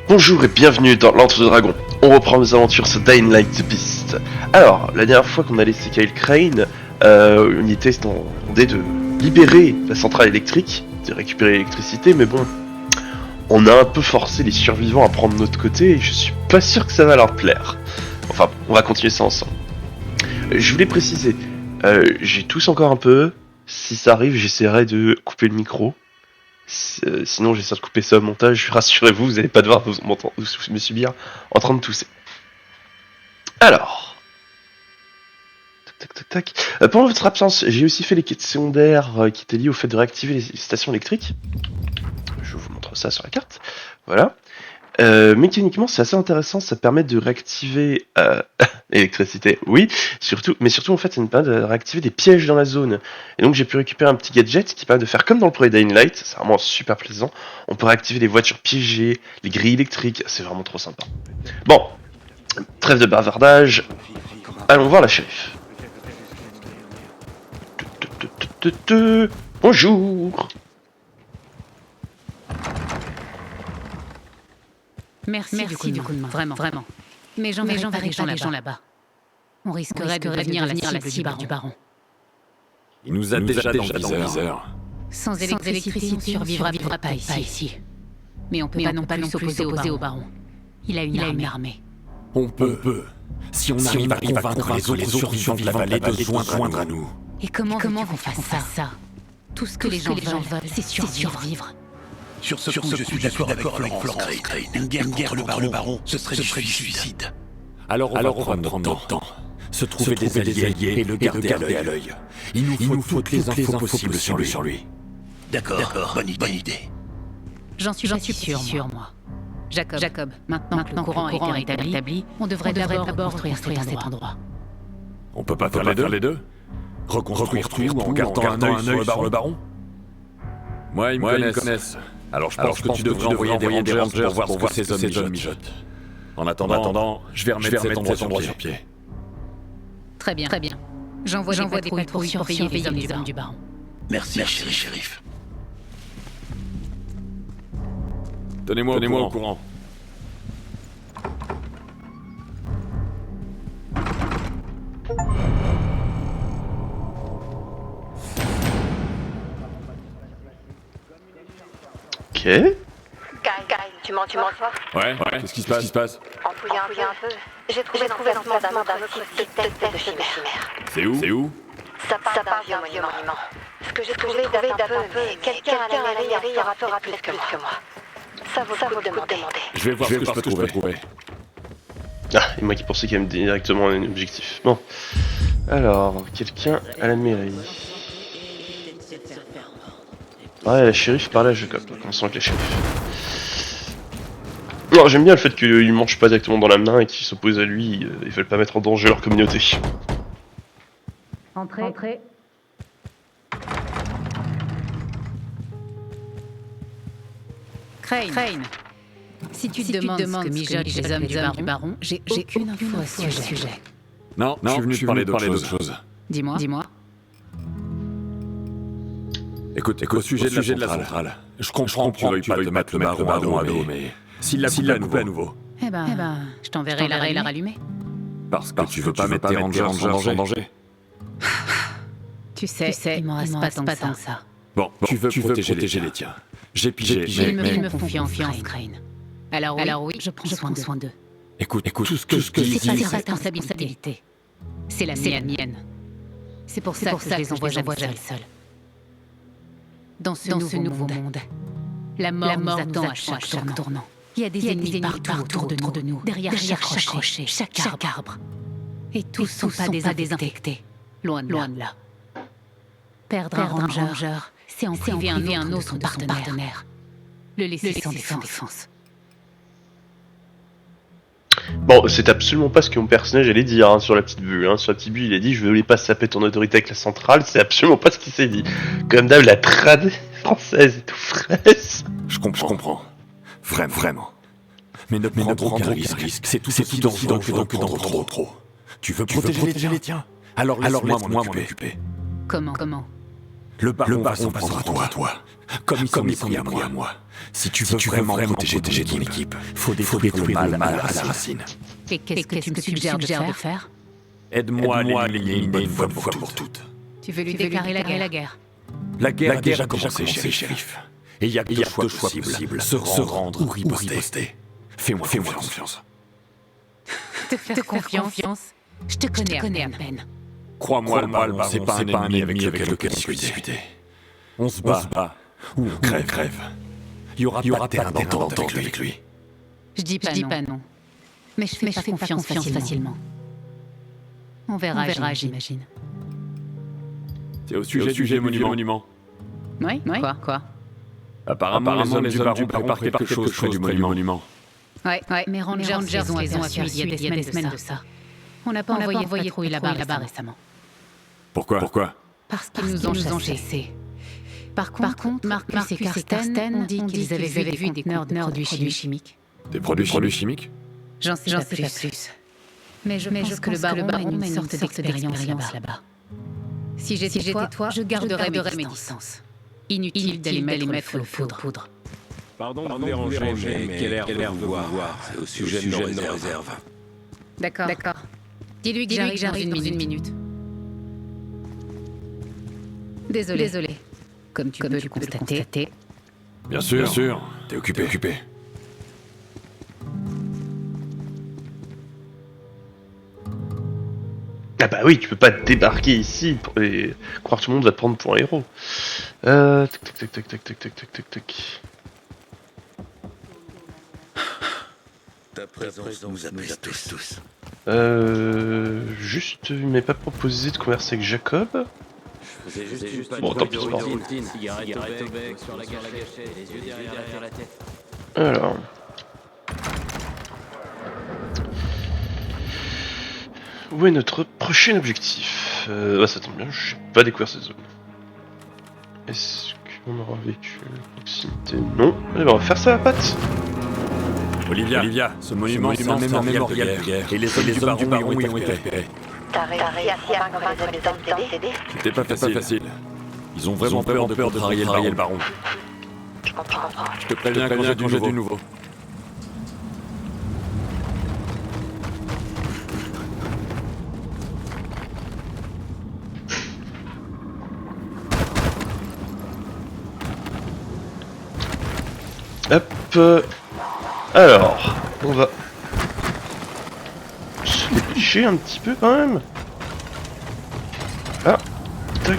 Bonjour et bienvenue dans l'Antre de Dragon. On reprend nos aventures sur Dying Light the Beast. Alors, la dernière fois qu'on a laissé Kyle Crane, on était demandé de libérer la centrale électrique, de récupérer l'électricité, mais bon, on a un peu forcé les survivants à prendre notre côté et je suis pas sûr que ça va leur plaire. Enfin, on va continuer ça ensemble. Je voulais préciser, j'ai tousse encore un peu. Si ça arrive, j'essaierai de couper le micro. Sinon j'essaie de couper ça au montage, rassurez-vous, vous n'allez pas devoir me subir en train de tousser. Alors, tac. Pendant votre absence, j'ai aussi fait les quêtes secondaires qui étaient liées au fait de réactiver les stations électriques. Je vous montre ça sur la carte, voilà. Mécaniquement c'est assez intéressant, ça permet de réactiver l'électricité, oui, mais surtout en fait ça nous permet de réactiver des pièges dans la zone. Et donc j'ai pu récupérer un petit gadget qui permet de faire comme dans le premier Dying Light, c'est vraiment super plaisant. On peut réactiver les voitures piégées, les grilles électriques, c'est vraiment trop sympa. Bon, trêve de bavardage, allons voir la shérif. Bonjour. Merci du coup de main. Vraiment. Mais j'enverrai pas les gens là-bas. On risquerait de devenir la cible du baron. Il nous a déjà dans le viseur. Sans électricité, on ne survivra pas ici. Mais on peut pas non plus s'opposer au baron. Il a une armée. On peut. Si on arrive à convaincre les autres survivants de la vallée de joindre à nous. Et comment qu'on fasse ça? Tout ce que les gens veulent, c'est survivre. Sur ce point, je suis d'accord avec Florence. Une guerre contre le baron, ce serait du suicide. Alors on va prendre notre temps. Se trouver des alliés et le garder à l'œil. Il nous faut toutes les infos possibles sur lui. D'accord, bonne idée. J'en suis sûr, moi. Jacob, maintenant que le courant a été rétabli, on devrait d'abord construire cet endroit. On peut pas faire les deux. Reconstruire tout en gardant un œil sur le baron. Moi, ils me connaissent. Alors je pense que tu devrais envoyer des rangers pour voir ce que ces hommes mijotent. En attendant, je vais remettre cet endroit sur pied. Très bien. J'envoie des patrouilles pour surveiller les hommes du baron. Merci, shérif. Tenez-moi au courant. Ok. Kyle, tu m'entends? Ouais, qu'est-ce qui se passe? En fouillant un peu, j'ai trouvé l'emplacement d'un autre site de chimère. C'est où? Ça part d'un vieux monument. Ce que j'ai trouvé date un peu, mais quelqu'un à la mairie saura plus que moi. Ça vaut le coup de demander. Je vais voir ce que je peux trouver. Ah, et moi qui pensais qu'il y avait directement un objectif. Bon. Alors, quelqu'un à la mairie. Ouais, la shérif par là, Jacob. Commençons avec la shérif. Non, j'aime bien le fait qu'ils mangent pas directement dans la main et qu'ils s'opposent à lui. Ils veulent pas mettre en danger leur communauté. Entrez. Crane. Si tu te demandes ce que mijotent les hommes du baron, j'ai aucune info à ce sujet. Non, je suis venu te parler d'autre chose. Dis-moi. Écoute, au sujet de la centrale, je comprends que tu veuilles pas te mettre le baron à dos, mais s'il la coupe à nouveau. Eh ben, je t'enverrai la rallumer. Parce que tu veux pas mettre tes rangers en danger. Tu sais, il m'en reste pas tant que ça. Bon, tu veux protéger les tiens. J'ai pigé, mais... Ils me font confiance, Crane. Alors oui, je prends soin d'eux. Écoute, tout ce que je dis... C'est pas ta responsabilité. C'est la mienne. C'est pour ça que je les envoie jamais seuls. Dans ce nouveau monde, la mort nous attend à chaque tournant. Il y a des ennemis partout autour de nous, derrière chaque rocher, chaque arbre. Et tous sont pas désinfectés. Loin de là. Perdre un ranger, c'est en priver un autre partenaire. Le laisser sans défense. Bon, c'est absolument pas ce que mon personnage allait dire sur la petite vue. Sur la petite vue, il a dit je voulais pas saper ton autorité avec la centrale. C'est absolument pas ce qu'il s'est dit. Comme d'hab, la trad française est tout fraise. Je comprends. Vraiment. Mais ne prends aucun risque. C'est tout aussi dangereux que d'en prendre trop. Tu veux protéger les tiens? Alors laisse-moi m'en occuper. Comment? Le baron passera à toi. Comme il s'en est pris à moi. Si tu veux vraiment protéger ton équipe, faut détruire le mal à la racine. Et qu'est-ce que tu me suggères de faire? Aide-moi à l'éliminer une fois pour toutes. Tu veux lui déclarer la guerre? La guerre a déjà commencé, shérif. Et il y a deux choix possibles. Se rendre ou riposter. Fais-moi confiance. Te faire confiance? Je te connais à peine. Crois-moi, le baron, c'est pas un ennemi avec lequel on peut discuter. On se bat, ou on crève. Il y aura terrain d'entente avec lui. Je dis pas non. Mais je fais pas confiance facilement. On verra, j'imagine. C'est au sujet monument. Oui, quoi? Apparemment, les hommes du baron préparent quelque chose près du monument. Ouais, mais Rangers les ont aperçus il y a des semaines de ça. On n'a pas envoyé patrouille là-bas récemment. Pourquoi? Parce qu'ils nous ont chassés. Par contre, Marcus et Karsten ont dit qu'ils avaient vu des conteneurs de produits chimiques. Des produits chimiques? J'en sais pas plus. Mais je pense que le baron a une sorte d'expérience là-bas. Si j'étais toi, je garderais mes distances. Inutile d'aller mettre le feu aux poudres. Pardon de vous déranger, mais quel air de vous voir? C'est au sujet de nos réserves. D'accord. Dis-lui que j'arrive dans une minute. Désolé. Comme tu peux le constater. Bien sûr. T'es occupé. Ah bah oui, tu peux pas débarquer ici et croire que tout le monde va te prendre pour un héros. Tac. Ta présence nous apaise tous. Juste, il m'avait pas proposé de converser avec Jacob. Bon, tant pis, c'est pas grave. Alors. Où est notre prochain objectif? Ça tombe bien, je sais pas découvrir cette zone. Est-ce qu'on aura vécu proximité? Non. Allez, on va faire ça à la patte. Olivia, ce monument c'est un mémorial de guerre. Et les hommes du baron y ont été repérés. T'as réussi à convaincre les habitants de t'aider? C'était pas facile. Ils ont vraiment peur de contrarier le baron. Je comprends. Je te préviens quand j'ai du nouveau. Hop. Alors, on va se dépêcher un petit peu quand même. Ah, tac.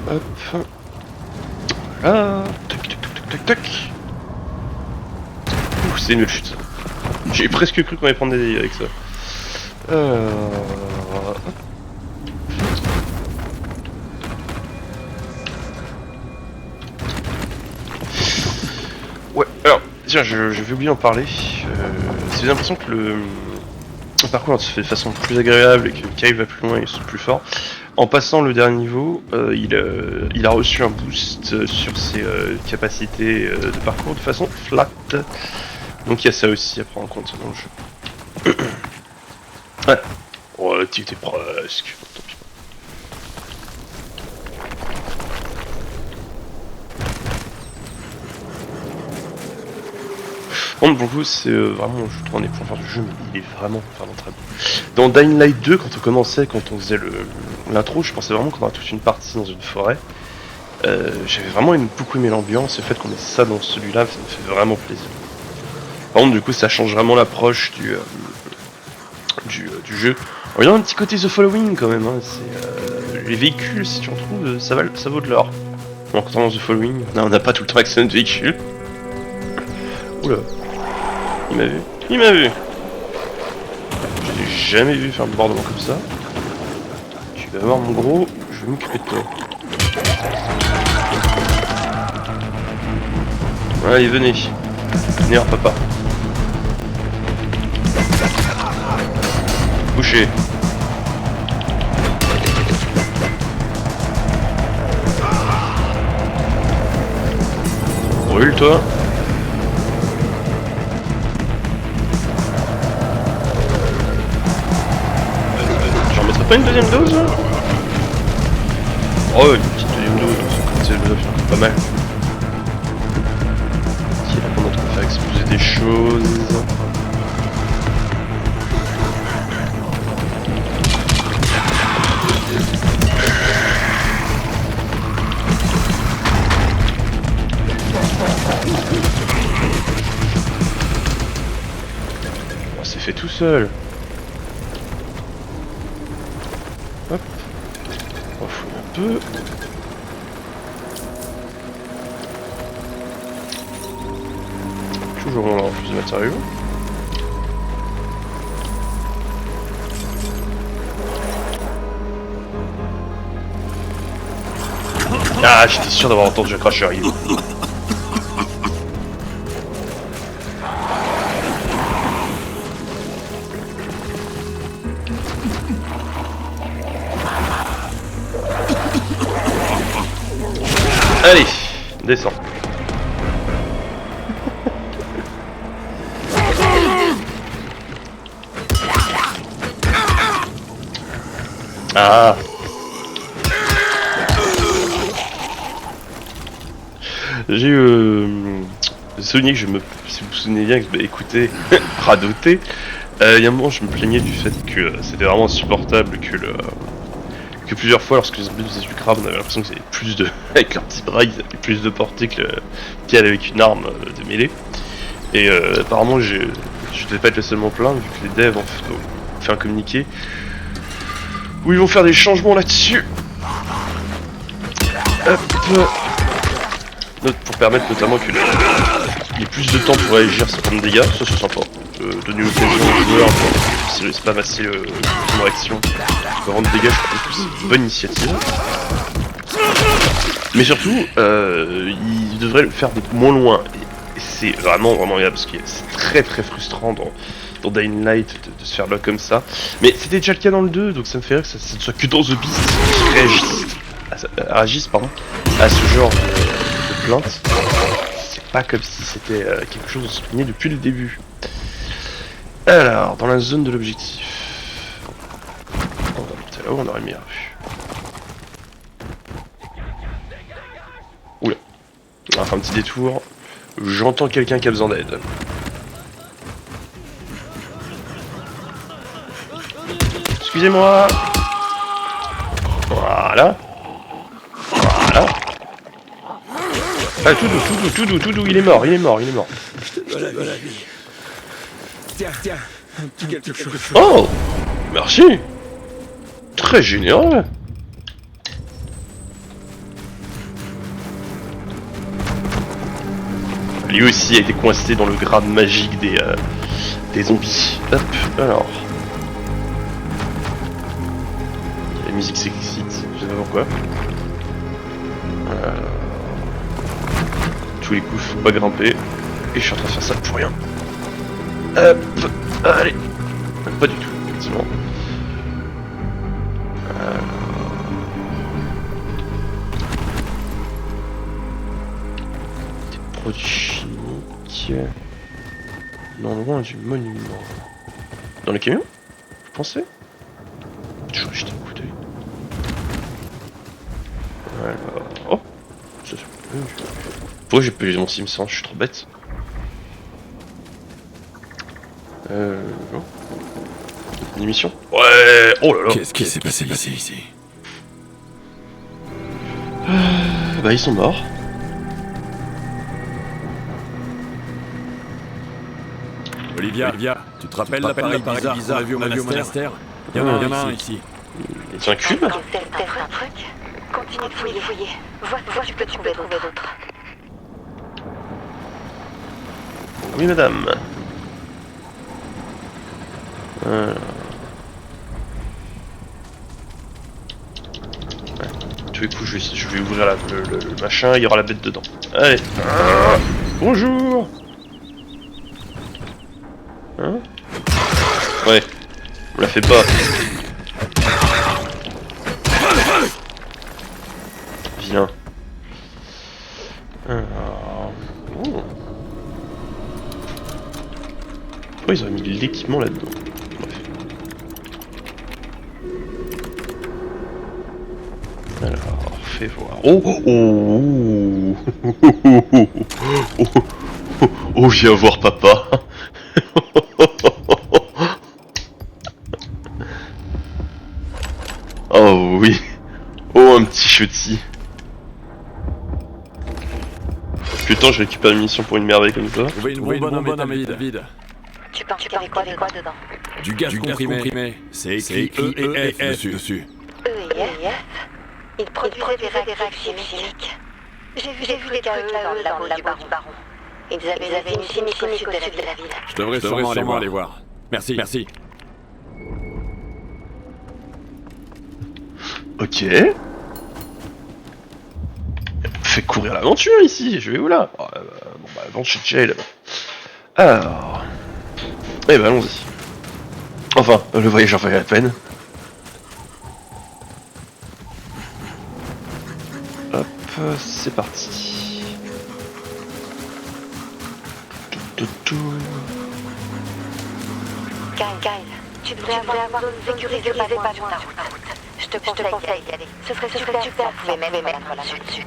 Hop. Voilà. Tac. Ouh, c'est une belle chute. J'ai presque cru qu'on allait prendre des dégâts avec ça. Ouais, alors, tiens, je vais oublier d'en parler. J'ai l'impression que le parcours se fait de façon plus agréable et que Kai va plus loin et ils sont plus forts. En passant le dernier niveau, il a reçu un boost sur ses capacités de parcours de façon flat. Donc il y a ça aussi à prendre en compte dans le jeu. Ouais. Oh, tu étais presque. Tant pis. Bon, pour le coup, c'est vraiment, je trouve, un des points forts du jeu, mais il est vraiment très bon. Dans Dying Light 2, quand on faisait l'intro, je pensais vraiment qu'on aurait toute une partie dans une forêt. J'avais vraiment beaucoup aimé l'ambiance, et le fait qu'on ait ça dans celui-là, ça me fait vraiment plaisir. Par contre, du coup, ça change vraiment l'approche du jeu. Il y a un petit côté The Following quand même, hein. Les véhicules, si tu en trouves, ça vaut de l'or. En comptant The Following, on n'a pas tout le temps accès à notre véhicule. Oula. Il m'a vu. Je l'ai jamais vu faire un bombardement comme ça. Tu vas voir mon gros, je vais m'occuper de toi. Allez, venez. Venez, papa. Boucher. brûle toi. J'en mettrais pas une deuxième dose là? Oh, une petite deuxième dose, ça va faire pas mal. Si là on a trop faire exploser des choses. Oh, c'est fait tout seul. Hop. On va fouiller un peu. Toujours on a plus de matériaux. Ah, j'étais sûr d'avoir entendu un crash arriver. Allez, descends. Ah. J'ai Sonic, si vous vous souvenez bien, que vous m'avez écouté radoter, il y a un moment je me plaignais du fait que c'était vraiment insupportable que plusieurs fois lorsque les zombies faisaient du crabe, on avait l'impression qu'ils avaient plus de... avec leur petit bras, ils avaient plus de portée qu'elle avec une arme de mêlée. Et apparemment je devais pas être le seul à m'en plaindre vu que les devs ont fait un communiqué où ils vont faire des changements là-dessus. Hop. Pour permettre notamment qu'il y ait plus de temps pour réagir sur de dégâts, ça c'est sympa. Donner l'occasion aux joueurs, si le spam assez le bouton d'action de rendre des dégâts, je trouve que c'est une bonne initiative. Mais surtout, ils devraient le faire de moins loin. Et c'est vraiment agréable parce que c'est très très frustrant dans Dying Light de se faire lock comme ça. Mais c'était déjà le cas dans le 2, donc ça me fait rire que ça ne soit que dans The Beast qui réagissent à ce genre de plainte. C'est pas comme si c'était quelque chose de souligné depuis le début. Alors, dans la zone de l'objectif. On va monter là-haut, on aurait mis la rue. Oula. On va faire un petit détour. J'entends quelqu'un qui a besoin d'aide. Excusez-moi. Voilà. Voilà. Ah, tout doux, il est mort. Voilà, Tiens, un petit quelque chose. Oh, merci. Très généreux. Lui aussi a été coincé dans le grade magique des zombies. Hop, alors. La musique s'excite, je sais pas pourquoi. Tous les coups, faut pas grimper. Et je suis en train de faire ça pour rien. Hop, allez. Pas du tout, effectivement. Des produits chimiques. Non, loin du monument. Dans le camion? Vous pensez? Je vais jeter un coup d'œil. Voilà. Oh! Ça se peut. Pourquoi j'ai pas eu mon Sims 100? Je suis trop bête. Non. Une émission? Ouais! Oh là là! Qu'est-ce qui s'est passé ici? Bah ils sont morts. Olivia, tu te rappelles l'appareil bizarre qu'on a vu au monastère? Il y en a un ici. C'est un cube? Peut-être un truc. Continue de fouiller. Vois ce que tu peux trouver d'autre. Oui madame. Tous les coups je vais ouvrir le machin, il y aura la bête dedans. Allez. Bonjour. Hein? Ouais. On la fait pas. Vilain. Alors... Pourquoi ils auraient mis l'équipement là-dedans? Bref. Alors, fais voir. Oh oh oh oh, oh, viens voir papa. Oh oui. Oh, un petit chutis. Putain, je récupère une mission pour une merveille comme ça. Trouver une bombe en métal vide. Tu penses qu'il y avait quoi dedans? Du gaz comprimé. C'est écrit E et F dessus. E et F. Ils produisaient des réactifs chimiques. J'ai vu des trucs là dans le labo du baron. Ils avaient une chimique au sud de la ville. Je devrais sûrement aller voir. Merci. Ok. Fait courir l'aventure ici, je vais où là? Bon bah avant je suis déjà là-bas. Alors... Eh ben allons-y. Enfin, le voyage en valait la peine. Hop, c'est parti. Tout. Kyle, tu devrais avoir une sécurisée pas loin de ta route. Je te conseille d'y aller. Ce serait super si on pouvait même mettre là-dessus.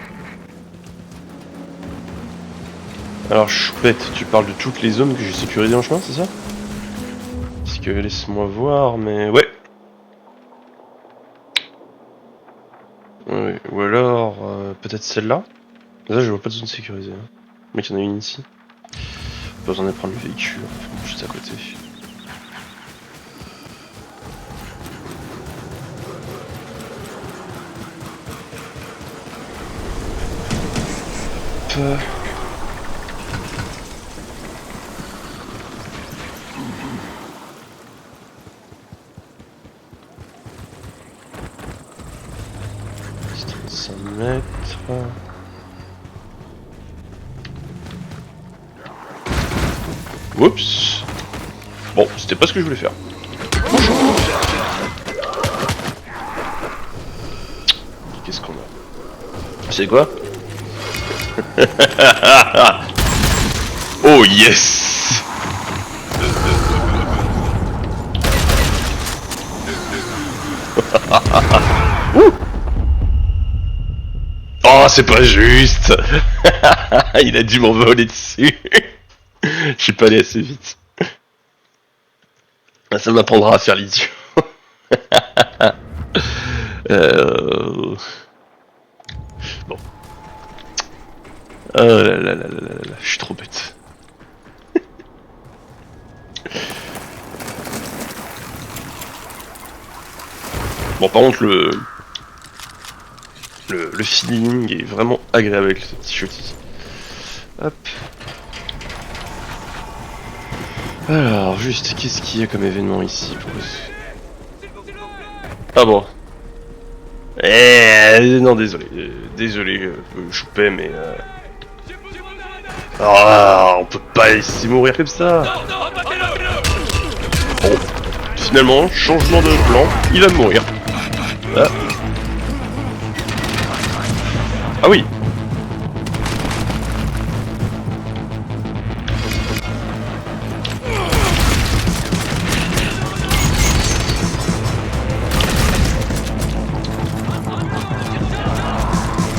Alors choupette, tu parles de toutes les zones que j'ai sécurisées en chemin, c'est ça? Parce que laisse-moi voir, mais ouais. Ouais, ou alors peut-être celle-là. Là je vois pas de zone sécurisée. Hein. Mais il y en a une ici. Pas besoin de prendre le véhicule, enfin, juste à côté. Hop. C'est 35 mètres. Oups. Bon, c'était pas ce que je voulais faire. Qu'est-ce qu'on a? C'est quoi? Oh yes. Oh, c'est pas juste. Il a dû m'envoler dessus. Je suis pas allé assez vite. Ça m'apprendra à faire l'idiot. Bon. Oh là, je suis trop bête. Bon, par contre, le feeling est vraiment agréable avec ce petit shotty. Hop. Alors, juste, qu'est-ce qu'il y a comme événement ici? Ah bon. Non, désolé, Choupet, mais... Ah, on peut pas laisser mourir comme ça. Bon, finalement, changement de plan, il va mourir. Ah, ah oui.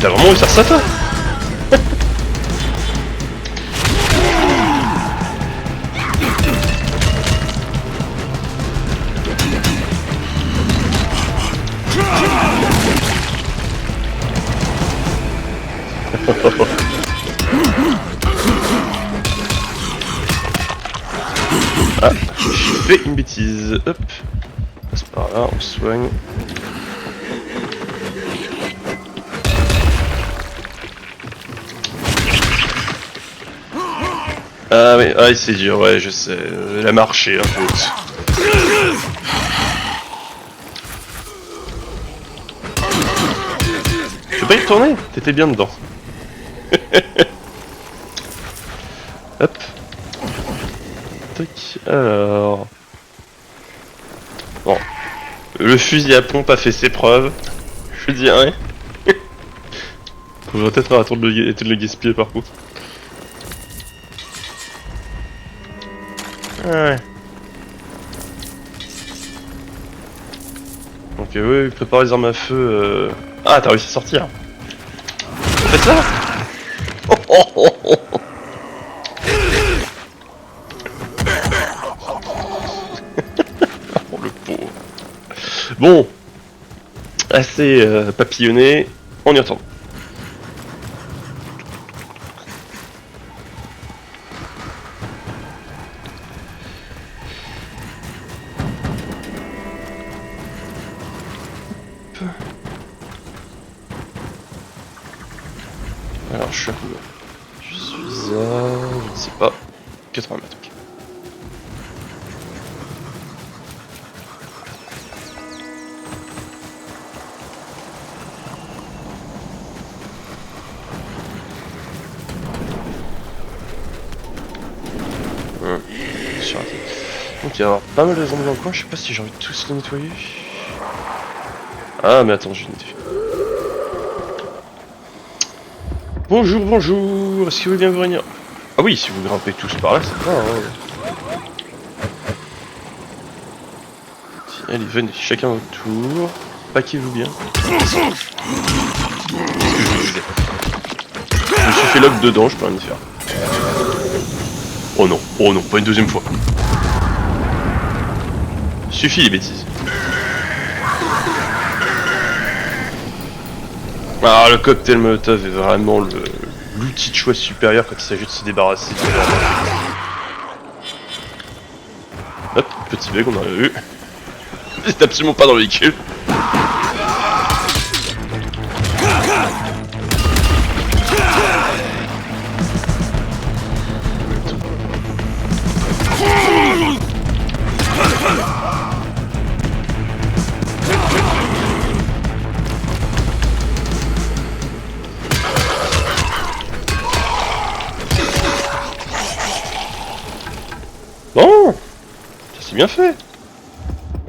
T'as vraiment eu ça toi? Ah, j'ai fait une bêtise. Hop. On passe par là, on soigne. Ah oui, ah, c'est dur, ouais, je sais. Elle a marché un peu. Tu peux pas y retourner? T'étais bien dedans. Hop. Tac. Alors. Bon. Le fusil à pompe a fait ses preuves. Je dirais. Faudrait peut-être attendre de le gaspiller par contre. Ouais. Donc oui, préparez les armes à feu. Ah, t'as réussi à sortir. Faites ça. Oh le pauvre. Bon, assez papillonné, on y retourne. Alors je suis à combien? Je suis à... je ne sais pas. 80 mètres. Ok. Je suis raté. Donc il y a avoir pas mal de zombies dans le coin, je sais pas si j'ai envie de tous les nettoyer. Ah mais attends, j'ai une idée. Bonjour, bonjour, est-ce que vous voulez bien venir? Ah oui, si vous grimpez tous par là, c'est bien. Hein. Allez, venez, chacun votre tour. Paquez-vous bien. Qu'est-ce que je vous disais? Je me suis fait lock dedans, je peux rien y faire. Oh non, pas une deuxième fois. Suffit les bêtises. Ah, le cocktail Molotov est vraiment l'outil de choix supérieur quand il s'agit de se débarrasser de la... Hop, petit bug, on en a vu. C'est absolument pas dans le véhicule. Bon, ça c'est bien fait.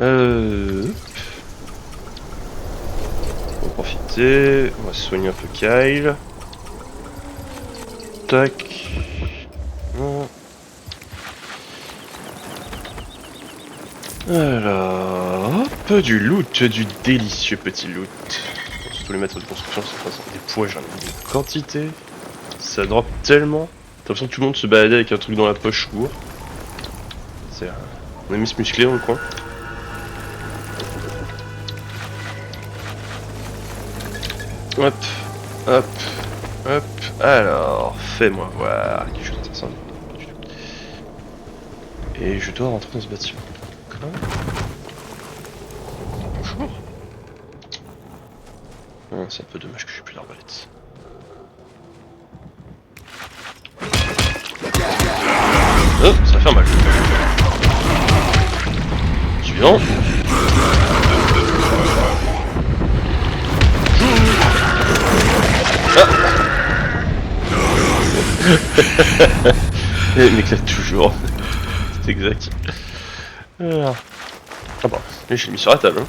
On va profiter, on va soigner un peu Kyle. Tac. Bon. Alors, hop, du loot, du délicieux petit loot. Surtout les maîtres de construction, c'est des poids, j'en ai une quantité. Ça drop tellement. T'as l'impression que tout le monde se baladait avec un truc dans la poche lourd. On a mis ce musclé dans le coin. Hop, hop, hop. Alors, fais-moi voir quelque chose d'intéressant. Et je dois rentrer dans ce bâtiment. D'accord. Bonjour. Ah, c'est un peu dommage que j'ai plus d'arbalète. Oh, ça va faire mal. Suivant. Ah. Il m'éclate toujours. C'est exact. Ah bon, je l'ai mis sur la table. Hein.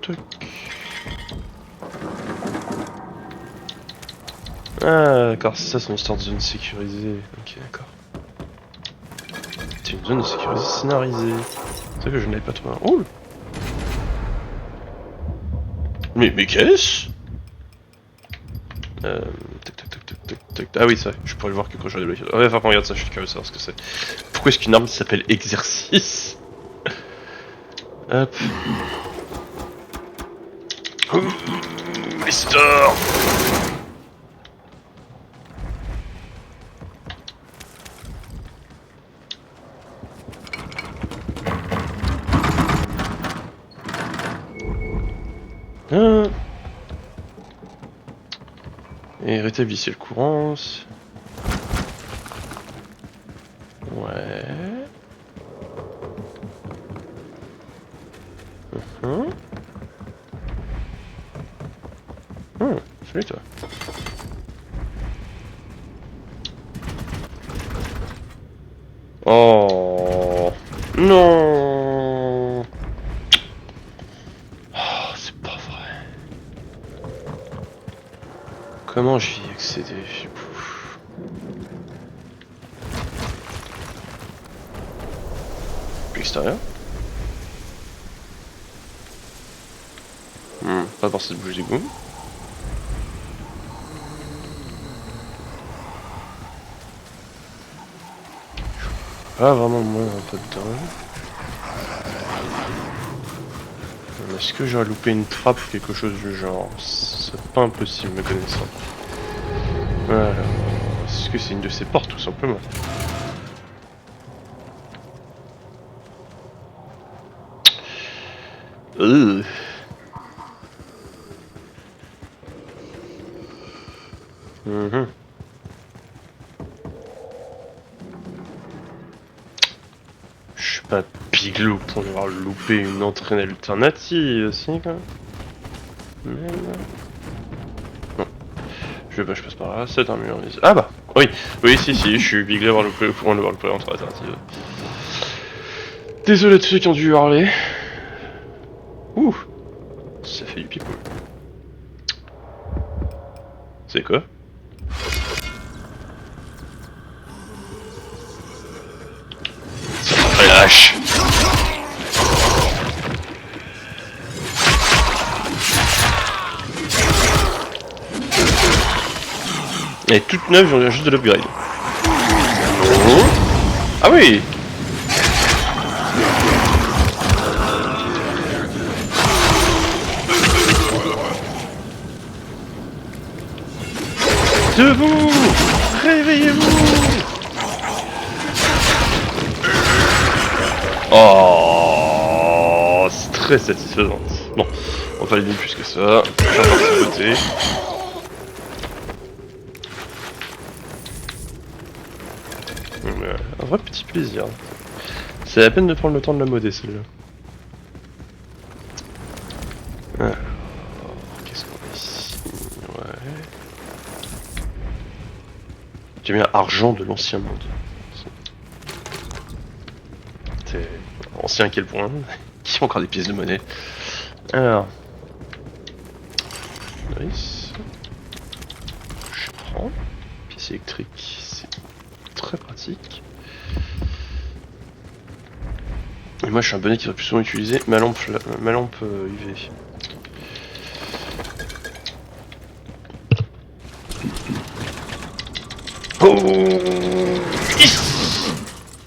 Toc. Ah d'accord, c'est ça son histoire de zone sécurisée. Ok, d'accord. C'est une zone sécurisée scénarisée. C'est ça que je n'avais pas trouvé. Oh. Mais qu'est-ce? Tac. Ah oui, ça, je pourrais le voir que quand j'aurai débloqué. Ouais, enfin, regarde ça, je suis curieux de savoir ce que c'est. Pourquoi est-ce qu'une arme s'appelle exercice? Hop. Mister. Et rétablissez le courant. Ouais. Salut toi. Oh non. Oh, c'est pas vrai. accéder. Extérieur. Pas par cette bouche d'égout. Pas vraiment moins un peu dedans. Est-ce que j'aurais loupé une trappe ou quelque chose du genre? C'est pas impossible me connaissant. Voilà. Est-ce que c'est une de ces portes tout simplement? Euh. Mhm. Je suis pas piglou pour avoir loupé une entrée alternative aussi quand même. Non. Je passe par là, c'est un mur. Ah bah oui, oui si, je suis piglé pour avoir loupé l'entrée alternative. Désolé de ceux qui ont dû hurler. Ouh, ça fait du people. C'est quoi? C'est très lâche. Elle est toute neuve, j'en viens juste de l'upgrade. Oh. Ah oui. Debout! Réveillez-vous! Oh, c'est très satisfaisant. Bon, on va pas aller bien plus que ça. Je vais faire beauté. Un vrai petit plaisir. C'est la peine de prendre le temps de la modder celle-là. Alors, qu'est-ce qu'on a ici? Ouais. J'ai bien argent de l'ancien monde. C'est ancien à quel point? Il y a encore des pièces de monnaie. Alors. Nice. Je prends. Pièce électrique, c'est très pratique. Et moi je suis un bonnet qui va plus souvent utiliser ma lampe UV. Oh.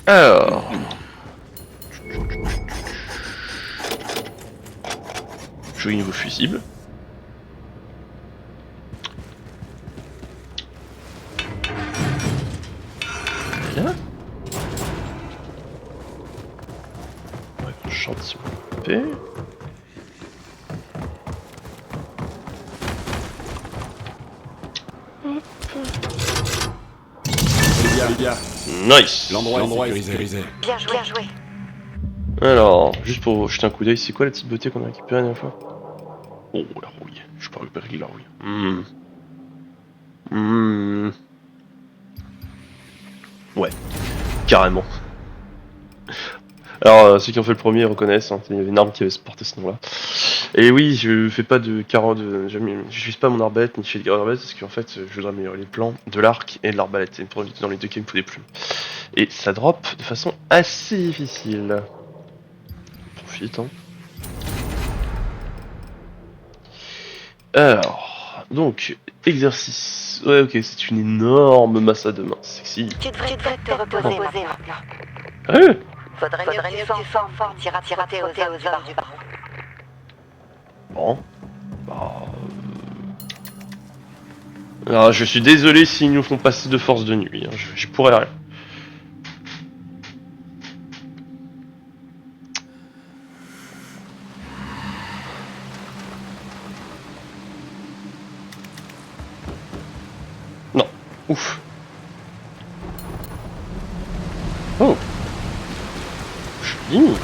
Alors. Joli niveau fusible. Bien. Ouais, on chante si on peut. Les gars, Nice. l'endroit est sécurisé. Bien joué, bien joué. Alors, juste pour jeter un coup d'œil, c'est quoi la petite beauté qu'on a récupérée la dernière fois? Oh, la rouille. Je peux récupérer la rouille. Ouais, carrément. Alors, ceux qui ont fait le premier reconnaissent, hein, il y avait une arme qui avait porté ce nom-là. Et oui, je fais pas de carotte, j'utilise pas mon arbalète ni je fais de arbalète parce qu'en fait, je voudrais améliorer les plans de l'arc et de l'arbalète. Et dans les deux cas, il me faut des plumes. Et ça drop de façon assez difficile. Profite, hein. Alors, donc, exercice. Ouais, ok, c'est une énorme masse à deux mains, sexy. Tu devrais te reposer maintenant. Ah ouais. Faudrait mieux que tu formes, tirater aux hommes du baron. Bon. Bah, alors, je suis désolé s'ils nous font passer de force de nuit, hein. Je pourrais rien. Non. Ouf. Oh. Joli.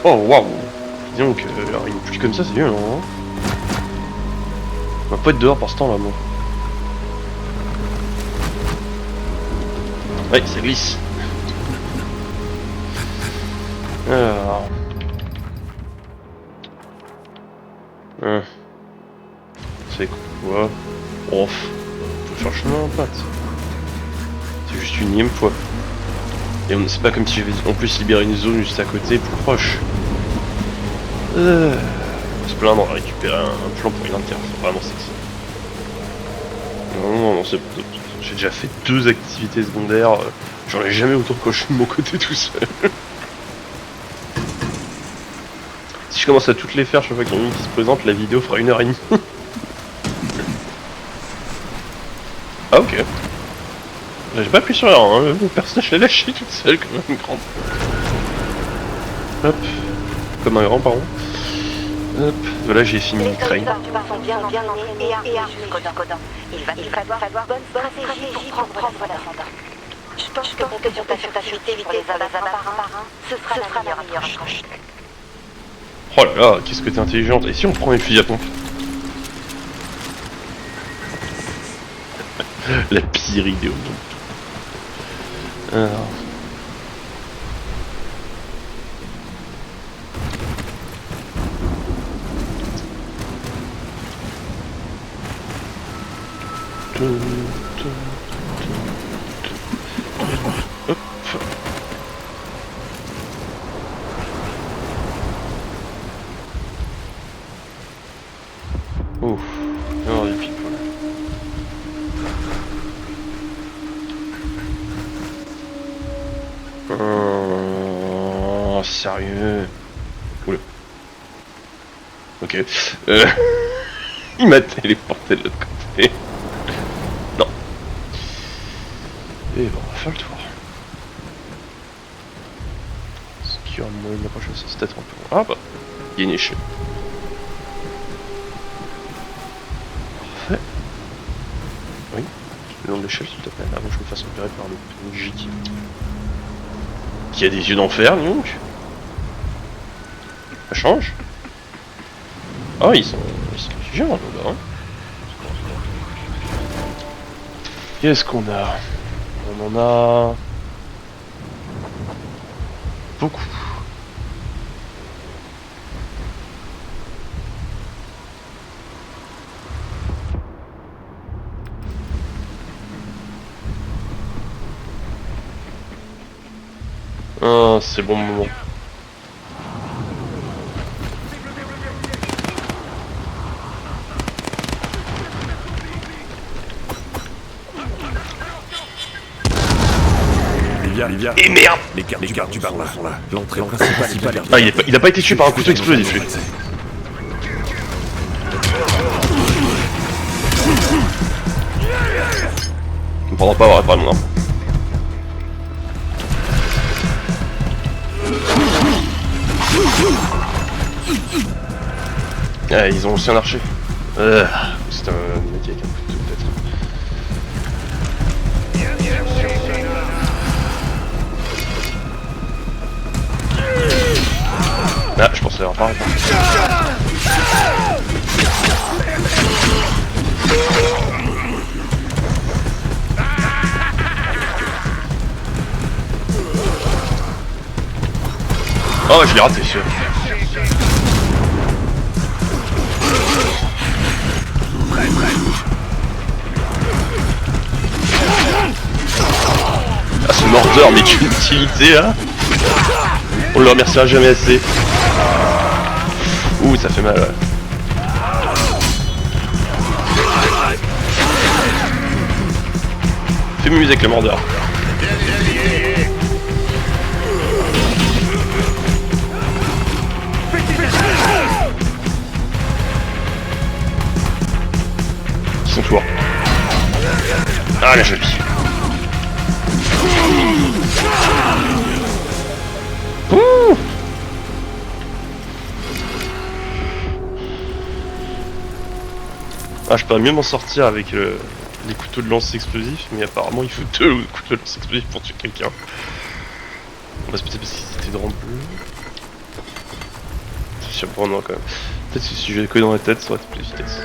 Oh waouh. Dis donc, une pluie comme ça, c'est violent, hein. On va pas être dehors pour ce temps là, moi. Ouais, ça glisse. Alors. C'est cool. fois. Oh, faut faire le chemin, pote. C'est juste une énième fois. Et c'est pas comme si j'avais en plus libéré une zone juste à côté, plus proche. On va se plaindre de récupérer un plan pour une inter, c'est vraiment sexy. Non, c'est pas top. J'ai déjà fait 2 activités secondaires, j'en ai jamais autant coché de mon côté tout seul. Si je commence à toutes les faire chaque fois qu'il y en a une qui se présente, la vidéo fera 1h30. Ah ok. J'ai pas appuyé sur R1, hein. Mon personnage l'a lâché toute seule comme un grand. Hop. Comme un grand, pardon. Hop. Voilà, j'ai fini le train. Les soldats sont bien entraînés et armés jusqu'aux dents. Il va falloir bonne stratégie pour prendre l'ascendant. Je pense que compter sur ta furtivité pour les abattre un par un, ce sera la meilleure approche. Oh là là, qu'est-ce que t'es intelligente. Et si on prend les fusils à pompe? La pire idée au monde. Alors... Hop. Ouf, alors il pique. Sérieux. Oula. Ok. Il m'a téléporté de l'autre côté. Non. Et bon, on va faire le tour. Ce qui aura le moyen de l'approcher, c'est peut-être un peu... Ah bah, il y a une échelle. Parfait. Oui, le long de l'échelle, s'il te plaît, avant que je me fasse repérer par le PNJ qui a des yeux d'enfer, donc. Ça change. Ah, ils sont géants là-bas. Hein. Qu'est-ce qu'on a? On en a... beaucoup. Ah, c'est bon moment. Livia. Et merde! Les gardes du bar là sont là. L'entrée principale. Ah, il a pas été tué par un couteau explosif, lui. On ne prendra pas à avoir réparé mon arme. Ah, ils ont aussi un archer. C'est un mec avec un couteau peut-être. Ah, je pense l'avoir pas réparé. Oh, je l'ai raté, sûr. Ah, ce mordeur, mais quelle utilité, hein. On le remerciera jamais assez. Ouh, ça fait mal, ouais. Fais musique avec le mordeur. Son tour. Ah, la jolie. Ouh. Ah, je peux mieux m'en sortir avec les couteaux de lance explosifs, mais apparemment il faut 2 couteaux de lance explosifs pour tuer quelqu'un. On va se peut-être parce qu'ils étaient dans le bleu. C'est surprenant quand même. Peut-être que si j'avais que dans la tête, ça aurait été plus efficace.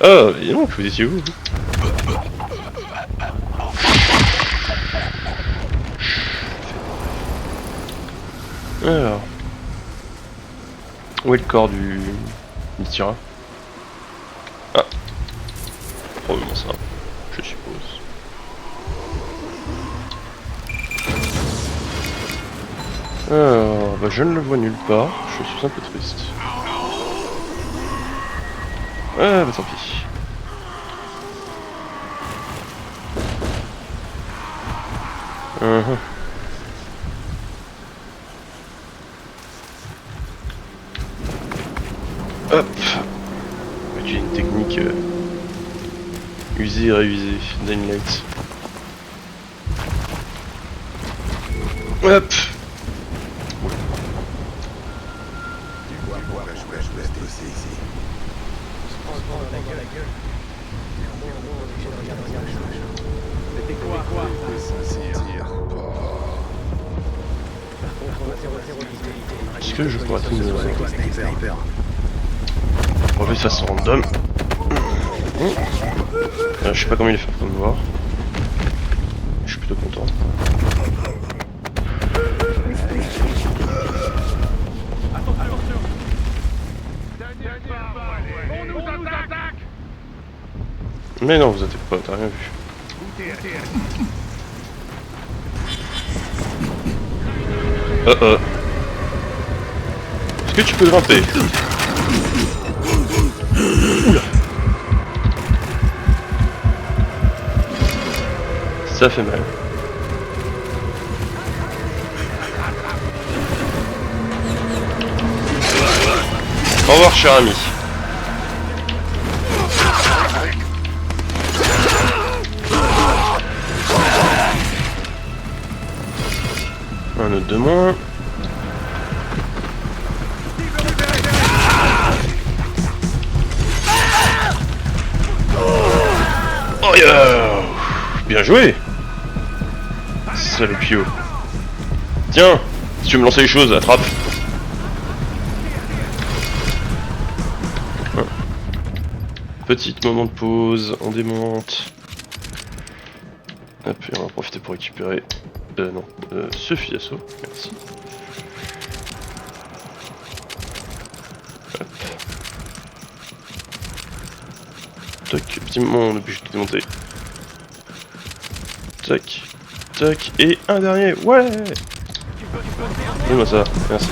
Oh, évidemment que vous étiez où? Alors... Où est le corps du tyran? Ah. Probablement ça, je suppose. Alors, bah je ne le vois nulle part, je suis un peu triste. Ah bah tant pis. Hop. J'ai une technique usée et réusée, Dying Light. Hop. Est-ce que je pourrais trouver de façon random. Je sais pas comment il est fait pour me voir. Je suis plutôt content. Mais non, vous inquiétez pas, t'as rien vu. Est-ce que tu peux grimper? Oula. Ça fait mal. Au revoir, cher ami. Un autre de moins. Oh yeah. Bien joué. Salut Pio. Tiens, si tu veux me lancer les choses, attrape. Petit moment de pause, on démonte. Hop, et on va en profiter pour récupérer. Non, ce fusil d'assaut, merci. Hop. Tac, petit moment, on est obligé de démonter. Tac, tac, et un dernier, ouais. Donne-moi ça, merci.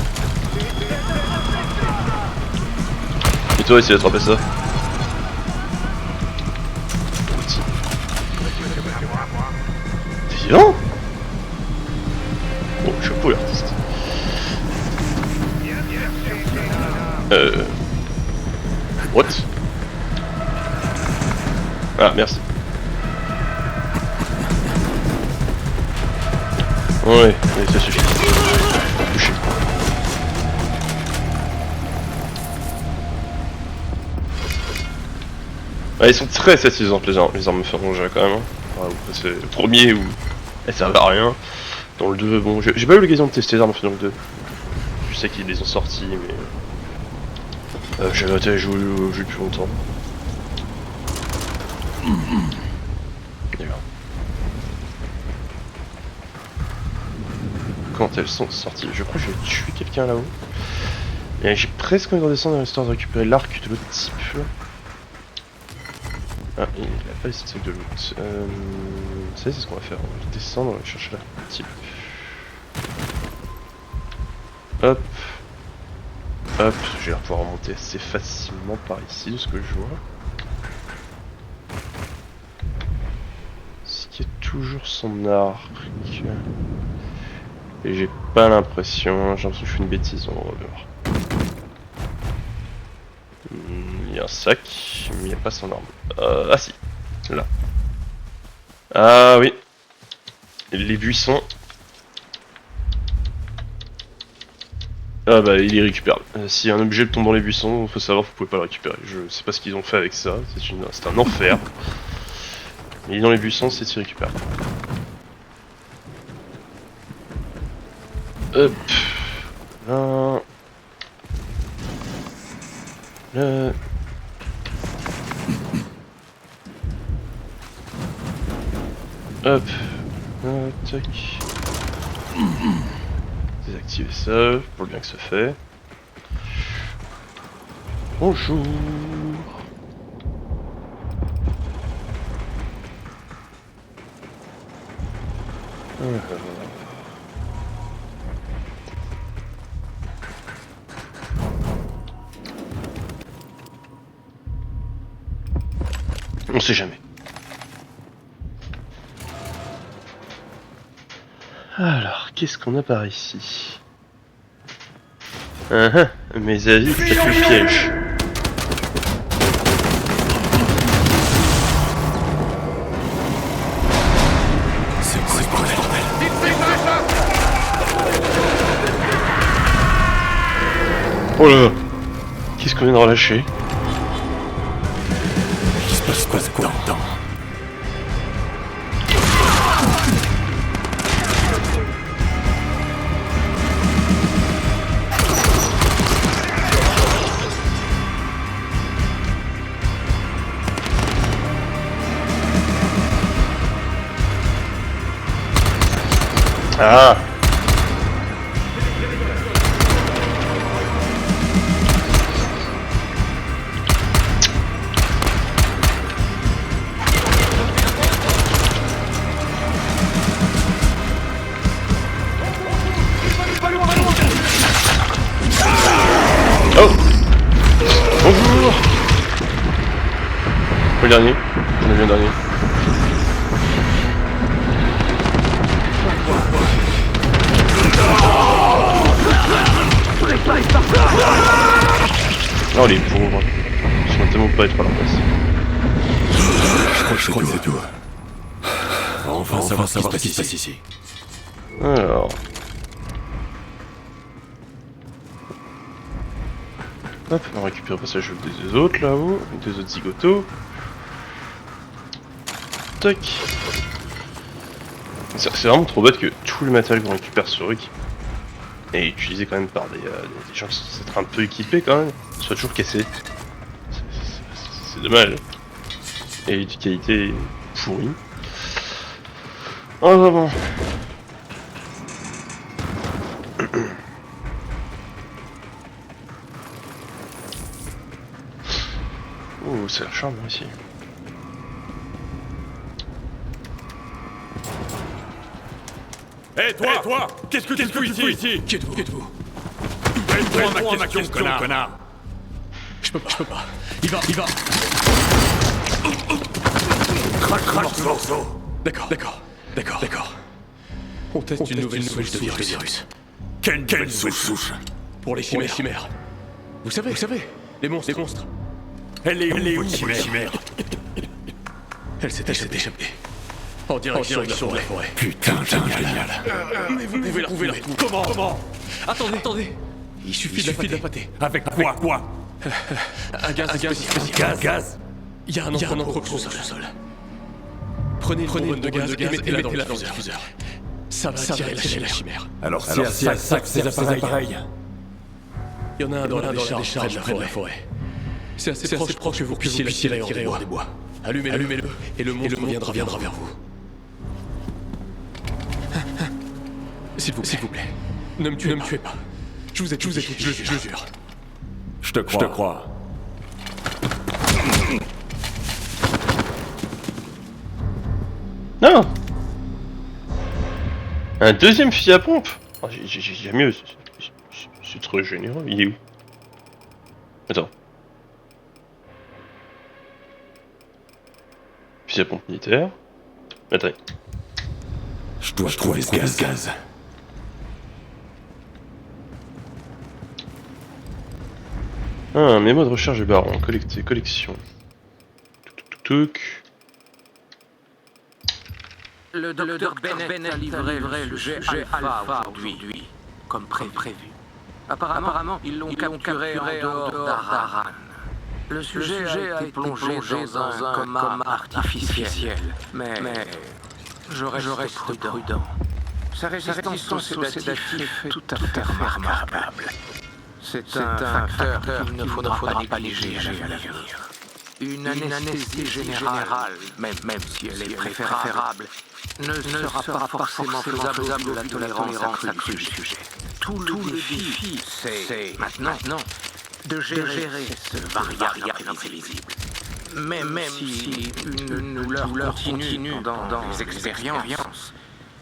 Et toi, essaye d'attraper ça. T'es vivant? Oh, chapeau l'artiste. What? Ah, merci. Ouais, ça suffit. Touché. Ah, ils sont très satisfaisants les armes ferrongères quand même. Hein. C'est le premier où elles servent à rien. Dans le 2, bon, j'ai pas eu l'occasion de tester les armes dans le 2. Je sais qu'ils les ont sortis, mais j'ai arrêté à jouer au jeu depuis longtemps. D'accord. Quand elles sont sorties, je crois que j'ai tué quelqu'un là-haut. Et j'ai presque envie de redescendre histoire de récupérer l'arc de l'autre type. Ah, il a pas laissé de sac de loot. Vous savez, c'est ce qu'on va faire. On va descendre, on va chercher l'arc type. Hop. Hop, je vais pouvoir remonter assez facilement par ici, de ce que je vois. Ce qui est toujours son arc. Et j'ai pas l'impression, j'ai l'impression que je fais une bêtise, on va voir. Il y a un sac, mais il n'y a pas son arme. Ah si, là. Ah oui. Les buissons. Ah bah il est récupérable. Si un objet tombe dans les buissons, faut savoir que vous pouvez pas le récupérer. Je sais pas ce qu'ils ont fait avec ça, c'est un enfer. Mais il est dans les buissons, c'est récupérable. Hop. Là. Là. Hop. Tac. Désactiver ça, pour le bien que ça fait. Bonjour. On sait jamais. Alors, qu'est-ce qu'on a par ici? Mes avis, peut-être le piège. C'est quoi ce bordel? Oh là là. Qu'est-ce qu'on vient de relâcher? Il se passe quoi dedans? Ah. Oh. Bonjour. Le dernier. On a vu le dernier. Oh les pauvres. Ils sont tellement pas être à leur place. Je crois que c'est tout. Enfin savoir ce qui se passe ici. Alors. Hop, on récupère le passage des deux autres là-haut, des autres zigotos. Tac. C'est vraiment trop bête que tout le matériel qu'on récupère sur Rick est utilisé quand même par des gens qui sont peut-être un peu équipés quand même, soit toujours cassé. C'est dommage. Et de qualité pourrie. Oh bon. Oh, c'est la chambre ici. Hé toi, qu'est-ce que tu fais ici? Qui êtes-vous? Réponds à ma question, connard. Je peux pas. Il va. Crache ce morceau. D'accord. On teste une nouvelle souche de virus. Quelle souche? Pour les chimères. Vous savez, les monstres. Elle est où, les chimères? Elle s'est échappée. En direction de la forêt. Putain, génial. Mais vous pouvez la trouver. Comment? Attendez. Il suffit de la pâter. Avec quoi? Un gaz spécial. Gaz? Il y a un encre au sous-sol. Prenez une bonbonne de gaz et mettez-la dans le diffuseur. Ça va attirer la chimère. Alors c'est à ça que ces appareils. Il y en a un dans la décharge près de la forêt. C'est assez proche que vous puissiez la tirer hors des bois. Allumez-le et le monstre viendra vers vous. S'il vous plaît, ne me tuez pas. Je vous ai tout, je le jure. Je te crois. Non. Un deuxième fusil à pompe. Oh, j'ai mieux. C'est trop généreux. Il est où? Attends. Fusil à pompe militaire. Attends. Je dois trouver ce gaz. Un mémo de recherche du baron. Collection. Tuc. Le docteur Bennett a livré le jet alpha aujourd'hui, comme prévu. Apparemment, ils l'ont capturé en dehors d'Araran. Le sujet a été plongé dans un coma artificiel, mais je reste prudent. Sa résistance au sédatif est tout à fait remarquable. C'est un facteur qu'il ne faudra pas négliger à l'avenir. Une anesthésie générale, même si elle est préférable, ne sera pas forcément faisable de la tolérance accrue du sujet. Tout le défi, c'est maintenant de gérer ce variable imprévisible. Même si une douleur continue dans les expériences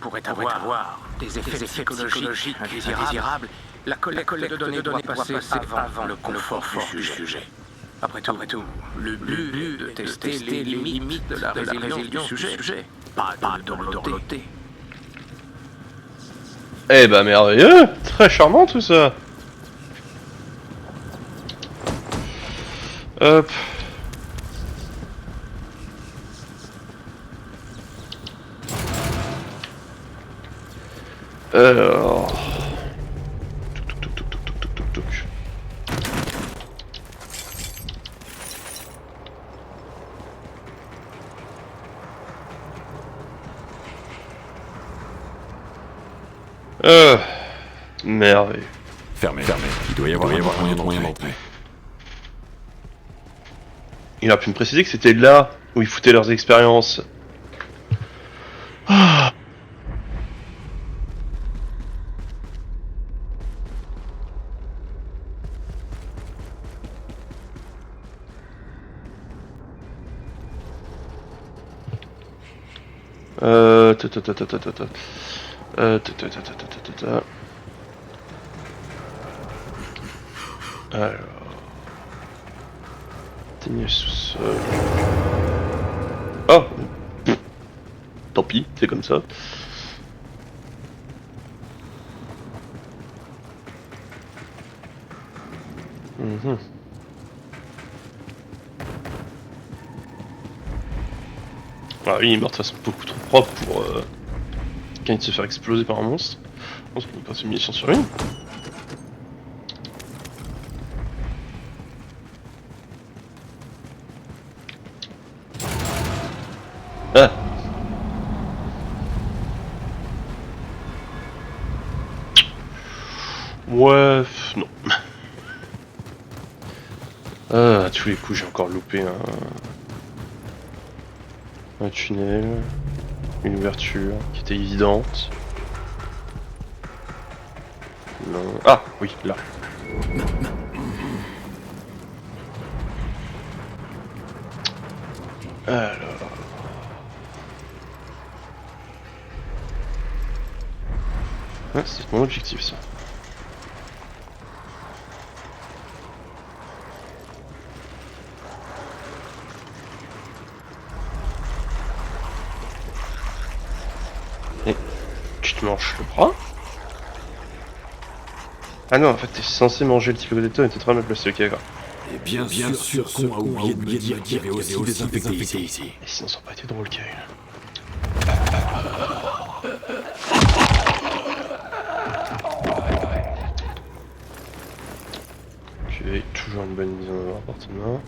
pourrait avoir des effets psychologiques indésirables, la collecte de données doit passer avant le confort du sujet. Après tout, le but de tester les limites de la résilience du sujet, pas de dorloter. Eh bah merveilleux, très charmant tout ça. Hop. Alors. Touc. Merveilleux. Fermé. Il doit y avoir moyen d'entrer. Il a pu me préciser que c'était là où ils foutaient leurs expériences. Ah. Alors. Tenir sous-sol. Oh. Tant pis, c'est comme ça. Ah oui, il est mort de façon beaucoup trop propre pour quand il se faire exploser par un monstre. On se peut pas se munitions sur une. Ah. Ouais, non. Ah, à tous les coups, j'ai encore loupé un tunnel, une ouverture qui était évidente. Non. Ah, oui, là. Alors. Ah, c'est mon objectif ça. Et tu te manges le bras? Ah non, en fait t'es censé manger le type de et t'es très mal placé, ok d'accord. Et bien sûr qu'on a oublié de me dire qu'il y avait aussi des infectés ici. Et sinon ça aurait pas été drôle, Kyle. Ok, toujours une bonne mise en œuvre appartement.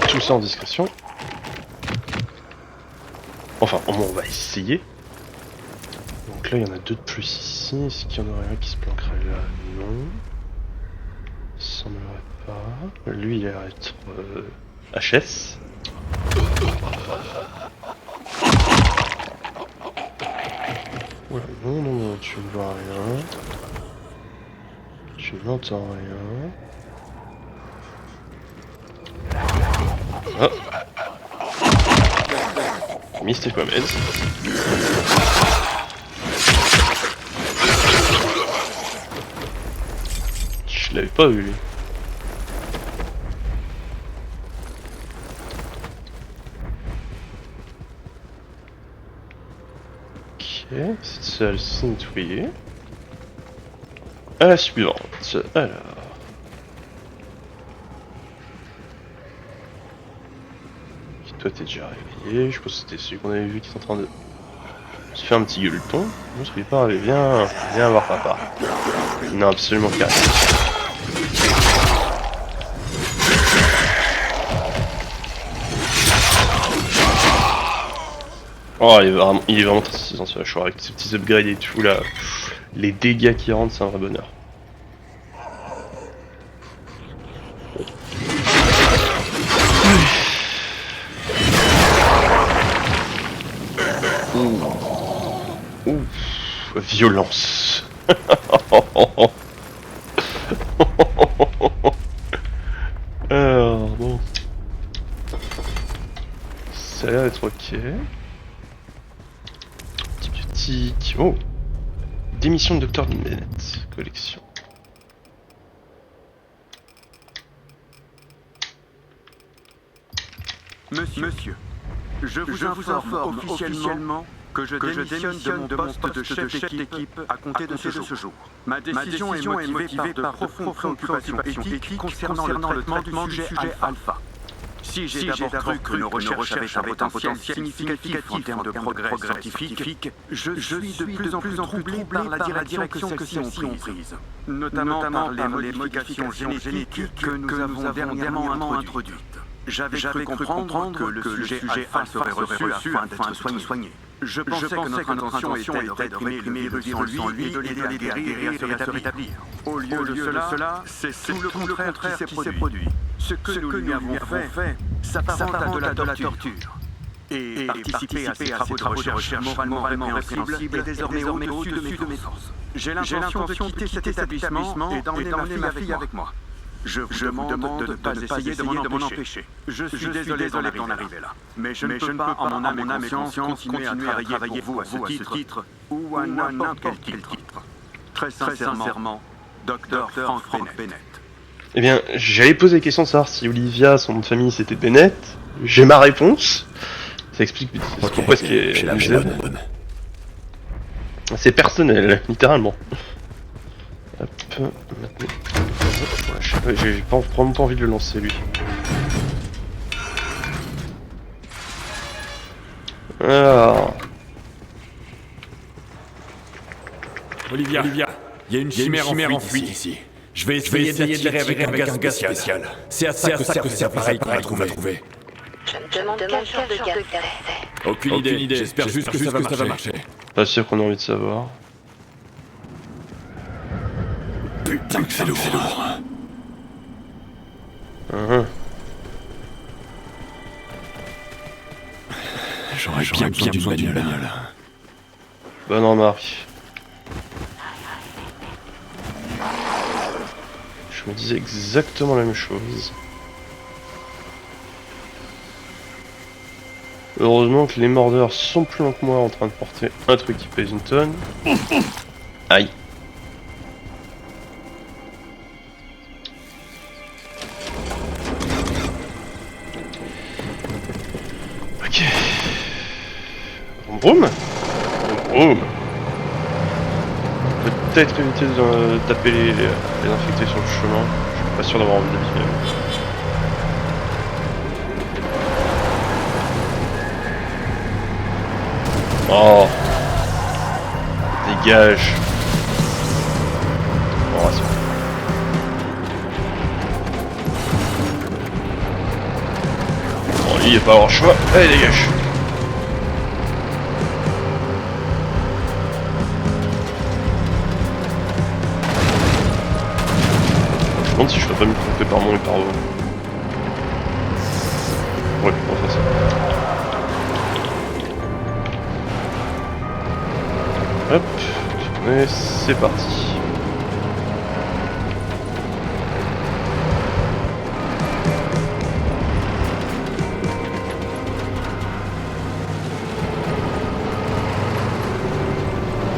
Tout ça en discrétion. Enfin, au moins on va essayer. Donc là il y en a deux de plus ici. Est-ce qu'il y en aurait un qui se planquerait là? Non. Semblerait pas. Lui il a l'air d'être HS. Oula, non, tu ne vois rien. Tu n'entends rien. Ah. Mr. Gomez. Je l'avais pas vu lui. Ok, cette salle c'est nettoyée. À la suivante. Alors. Toi t'es déjà réveillé, je pense que c'était celui qu'on avait vu qui est en train de se faire un petit gueuleton. Non, ce qui est pas arrivé, viens voir papa. Non, absolument pas. Oh, il est vraiment très satisfaisant ce choix avec ses petits upgrades et tout là. Les dégâts qui rentrent, c'est un vrai bonheur. Ouh. Violence. Alors, bon. Ça a l'air d'être ok. Petit. Oh! Démission de Dr. Bennett. Collection. Monsieur, je vous informe officiellement que je démissionne de mon poste de chef d'équipe à compter de ce jour. Ma décision est motivée par de profondes préoccupations éthiques concernant le traitement du sujet alpha. Si j'ai d'abord cru que nos recherches avaient un potentiel significatif en termes de progrès scientifiques, je suis de plus en plus troublé par la direction que celles-ci ont prise, notamment par les modifications génétiques que nous avons dernièrement introduites. J'avais cru comprendre que le sujet alpha serait reçu afin d'être soigné. Je pensais que notre intention était de réprimer le virus en lui et de l'aider à guérir et à se rétablir. Au lieu de cela, c'est tout le contraire qui s'est produit. Ce que nous lui avons fait s'apparente à de la torture. Et participer à ces travaux de recherche moralement répréhensibles est désormais au-dessus de mes forces. J'ai l'intention de quitter cet établissement et d'emmener ma fille avec moi. Je vous demande de ne pas essayer de m'en empêcher. Je suis désolé d'en arriver là. Mais je ne peux pas, en mon âme et conscience, continuer à travailler pour vous à ce titre ou à n'importe quel titre. Très sincèrement, Dr. Frank Bennett. Eh bien, j'allais poser la question de savoir si Olivia, son nom de famille, c'était Bennett. J'ai ma réponse. Ça explique pourquoi ce qui est... C'est personnel, littéralement. Hop, maintenant... Ouais, j'ai vraiment pas envie de le lancer, lui. Alors... Olivia, il y a une chimère en fuite ici. Je vais essayer de l'attirer avec un gaz spécial. C'est à ça que cet appareil qu'on va trouver. Je me demande quel genre de gaz c'est. Aucune idée. J'espère juste que ça va marcher. Pas sûr qu'on a envie de savoir. Putain que c'est lourd. J'aurais bien besoin d'une bagnole. Bonne remarque. Je me disais exactement la même chose. Heureusement que les mordeurs sont plus lents que moi en train de porter un truc qui pèse une tonne. Aïe. Ok. Boum. Boum. Peut-être éviter de taper les infectés sur le chemin. Je suis pas sûr d'avoir envie d'habiter. Oh. Dégage. Bon, rassure. Bon, lui il va pas avoir le choix. Allez, dégage. Je me demande si je peux pas me tromper par mon et par eux. Ouais, on va faire ça. Hop, et c'est parti.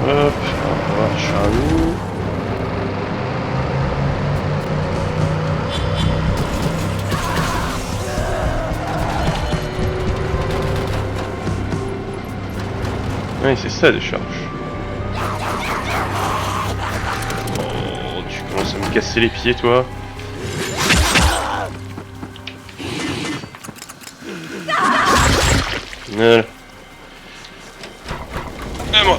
Hop, on va voir Charlie. Oui, c'est ça les charges. Oh, tu commences à me casser les pieds, toi. Voilà. Et moi.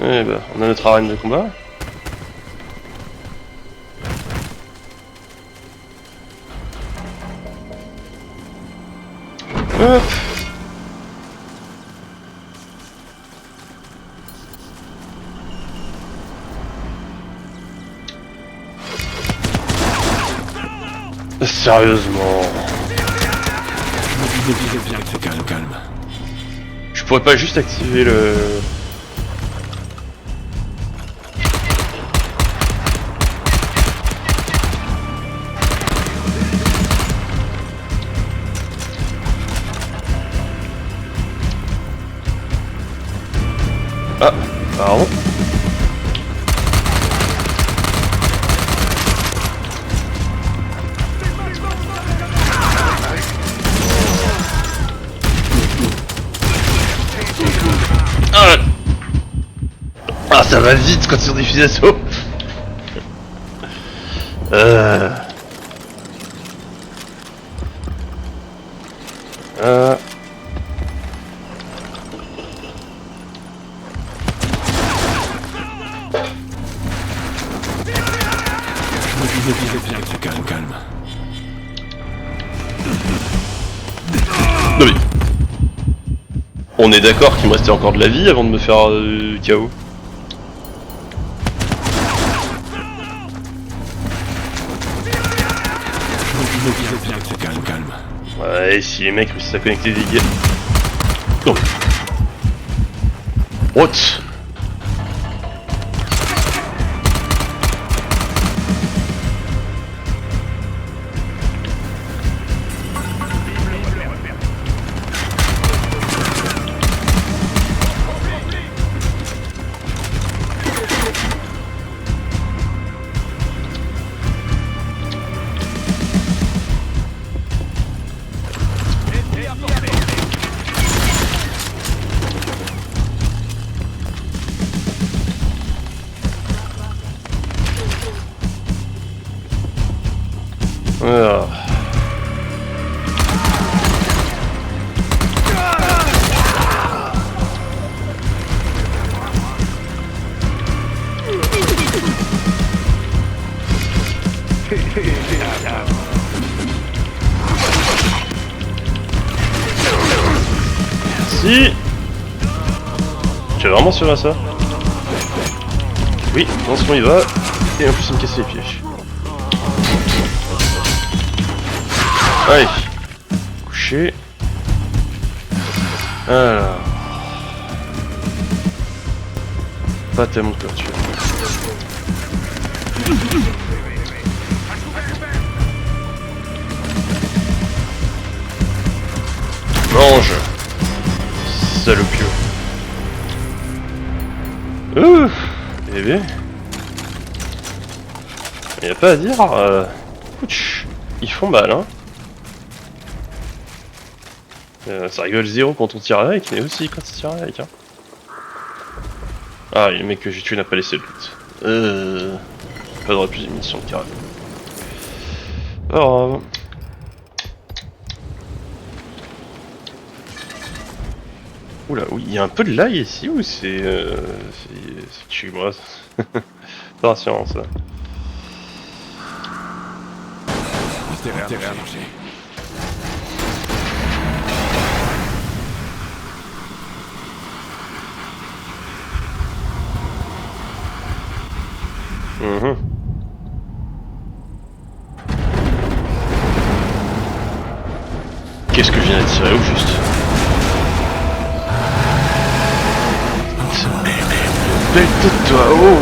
Eh ben, on a notre arène de combat. Hop. Sérieusement. Je me disais bien que c'était calme. Je pourrais pas juste activer le... Ah, pardon. Ah, ça va vite quand on est des d'assaut. Je me disais bien que c'était calme. Non mais... On est d'accord qu'il me restait encore de la vie avant de me faire KO. Je me disais bien que c'était calme. Ouais, si les mecs réussissent à connecter des gars... Non. What? Ah. Si. Tu es vraiment sûr à ça? Oui, non, sinon il va. Et en plus il me casse les pieds. Allez, coucher. Alors. Pas tellement de couverture. Mange. Salopio. Ouh, bébé. Y'a pas à dire. Ouch, ils font mal, hein. Ça rigole zéro quand on tire avec, mais aussi quand on tire avec, hein. Ah, le mec que j'ai tué n'a pas laissé le loot. Pas de plus de munitions de carré. Alors... Oula, oui, il y a un peu de l'ail ici ou c'est... c'est chez moi. Pas rassurant ça. Intérêt à manger. Qu'est-ce que je viens de tirer au juste? Belle tête toi, oh!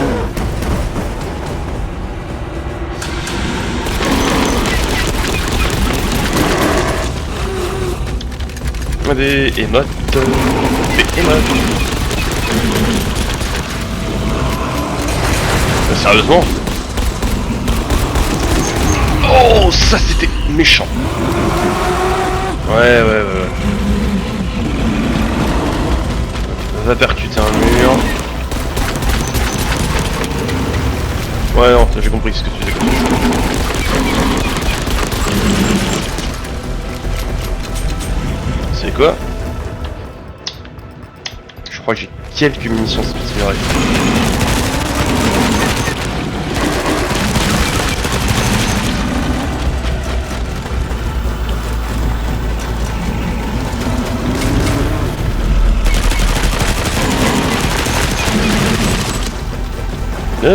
Des émotes. Des émotes. Sérieusement? Oh, ça c'était méchant. Ouais. Va percuter un mur. Ouais, non, j'ai compris ce que tu faisais. C'est quoi? Je crois que j'ai quelques munitions spéciales. Oh,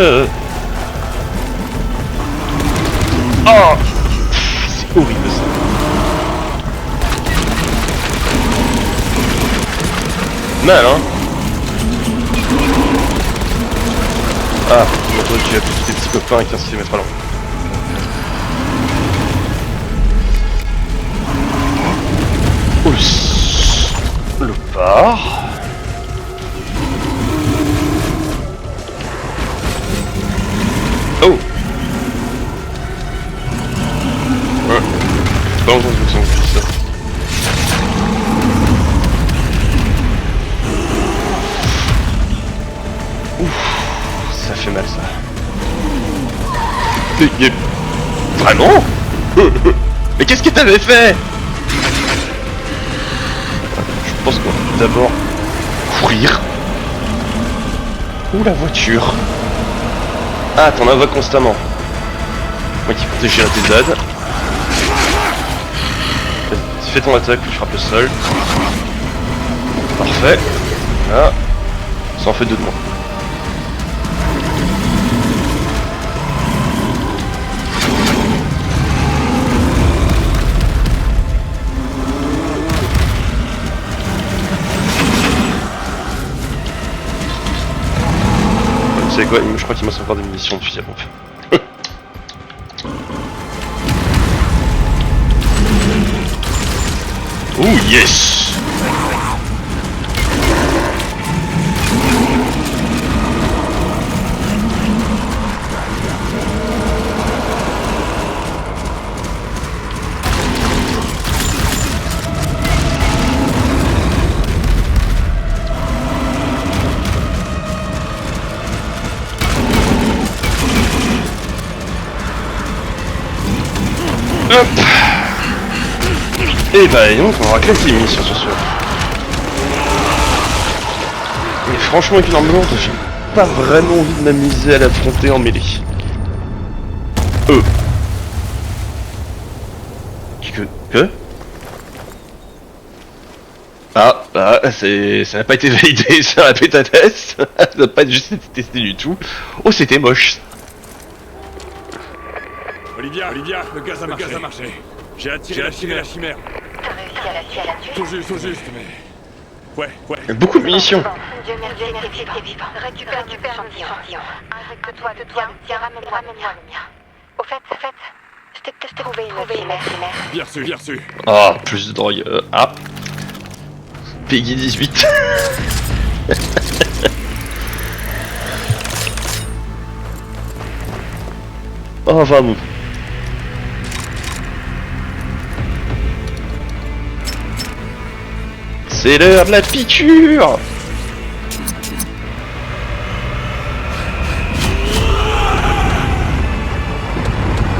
c'est horrible ça. Mal hein. Ah, maintenant tu as tes petits copains à 15 km à l'heure. Ouh, le part. Oh. Ouais. Pas longtemps que je me sens plus ça. Ouf, ça fait mal ça. Mais vraiment? Mais qu'est-ce que t'avais fait? Je pense qu'on va d'abord courir. Ou la voiture. Ah, t'en envoies constamment. Moi qui comptais gérer tes ZAD. Fais ton attaque, tu frappes le sol. Parfait. Voilà. Ça en fait 2 de moins. Tu sais quoi, je crois qu'il me reste encore des munitions de fusil à pompe. Ouh yes. Hop. Et bah donc on aura claqué les munitions ce soir. Mais franchement avec une arme lourde, j'ai pas vraiment envie de m'amuser à l'affronter en mêlée. Que Ah, bah, ça n'a pas été validé sur la bêta test. Ça n'a pas juste été testé du tout. Oh, c'était moche. Olivia, le gaz a marché. J'ai attiré la chimère. T'as réussi à la tuer? Tout juste, mais... Ouais. Il y a beaucoup de munitions. Dieu merci, t'es vivant. Récupère l'échantillon. Injecte-toi le tien, ramène-moi le mien. Au fait, je t'ai trouvé une chimère. Bien reçu. Ah, plus de drogue. Peggy 18. Oh, vraiment. C'est l'heure de la piqûre.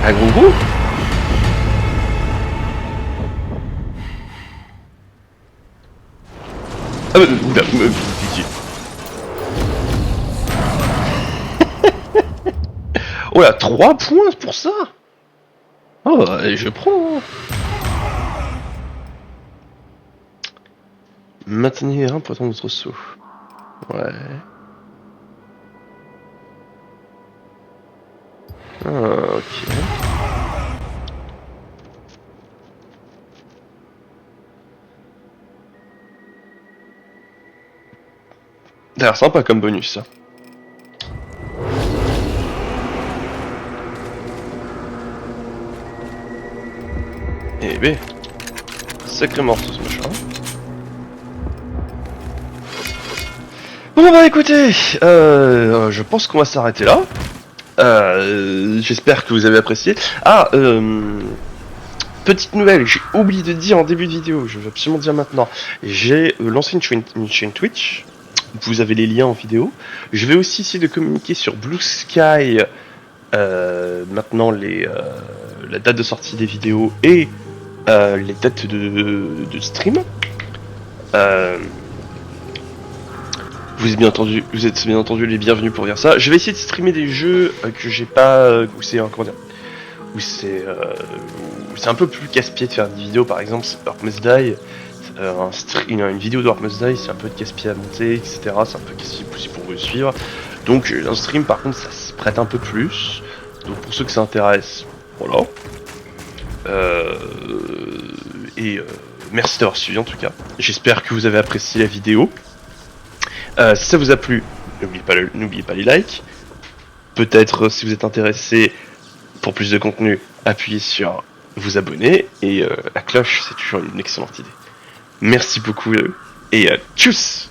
Un gros coup. Ah bah, oula, pitié. Oh là, 3 points pour ça. Oh, je prends. Maintenir un pour attendre notre saut. Ouais. Ah, ok. D'ailleurs, sympa comme bonus ça. Eh ben, sacré morceau ce machin. Bon bah écoutez, je pense qu'on va s'arrêter là. J'espère que vous avez apprécié. Ah, petite nouvelle, j'ai oublié de dire en début de vidéo, je vais absolument dire maintenant. J'ai lancé une chaîne Twitch. Vous avez les liens en vidéo. Je vais aussi essayer de communiquer sur Blue Sky maintenant la date de sortie des vidéos et les dates de stream. Vous êtes bien entendu les bienvenus pour dire ça. Je vais essayer de streamer des jeux que j'ai pas, où c'est un peu plus casse-pied de faire des vidéos. Par exemple, Earth Must Die. Une vidéo de Earth Must Die, c'est un peu de casse-pied à monter, etc. C'est un peu casse-pied aussi pour vous suivre. Donc un stream par contre ça se prête un peu plus. Donc pour ceux que ça intéresse, voilà. Merci d'avoir suivi en tout cas. J'espère que vous avez apprécié la vidéo. Si ça vous a plu, n'oubliez pas les likes. Peut-être si vous êtes intéressé pour plus de contenu, appuyez sur vous abonner et la cloche c'est toujours une excellente idée. Merci beaucoup et tchuss.